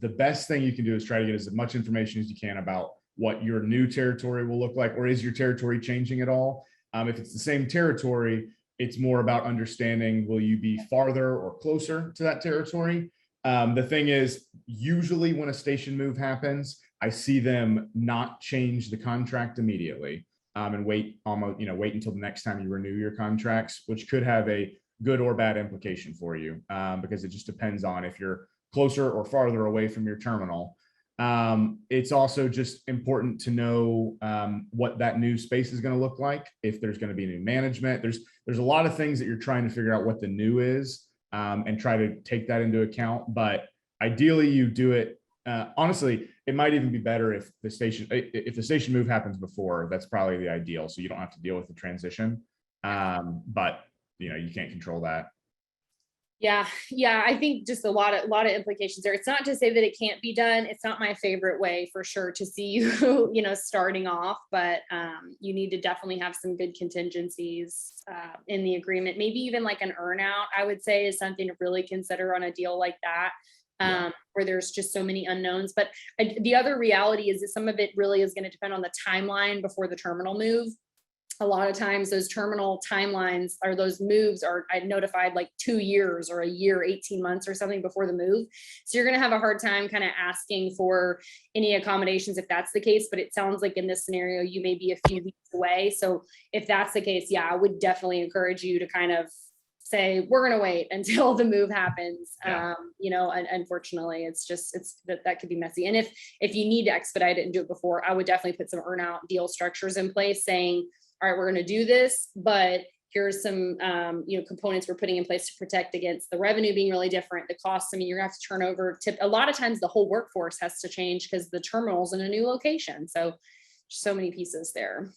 the best thing you can do is try to get as much information as you can about what your new territory will look like, or is your territory changing at all? If it's the same territory, it's more about understanding, will you be farther or closer to that territory? The thing is, usually when a station move happens, I see them not change the contract immediately, and wait until the next time you renew your contracts, which could have a good or bad implication for you, because it just depends on if you're closer or farther away from your terminal. It's also just important to know what that new space is going to look like, if there's going to be new management. There's a lot of things that you're trying to figure out what the new is, and try to take that into account. But ideally, you do it. Honestly, it might even be better if the station move happens before. That's probably the ideal, so you don't have to deal with the transition. But you can't control that. Yeah. I think just a lot of implications there. It's not to say that it can't be done. It's not my favorite way for sure to see you, starting off, but you need to definitely have some good contingencies in the agreement. Maybe even like an earn out, I would say, is something to really consider on a deal like that, where there's just so many unknowns. But the other reality is that some of it really is going to depend on the timeline before the terminal move. A lot of times those terminal timelines or those moves are notified like 2 years or a year, 18 months or something before the move. So you're going to have a hard time kind of asking for any accommodations if that's the case. But it sounds like in this scenario, you may be a few weeks away. So if that's the case, I would definitely encourage you to kind of say, we're going to wait until the move happens. And unfortunately, it's that could be messy. And if you need to expedite it and do it before, I would definitely put some earn out deal structures in place saying, all right, we're going to do this, but here's some, components we're putting in place to protect against the revenue being really different, the costs. I mean, you're going to have to turn over a lot of times the whole workforce has to change because the terminal's in a new location. So many pieces there.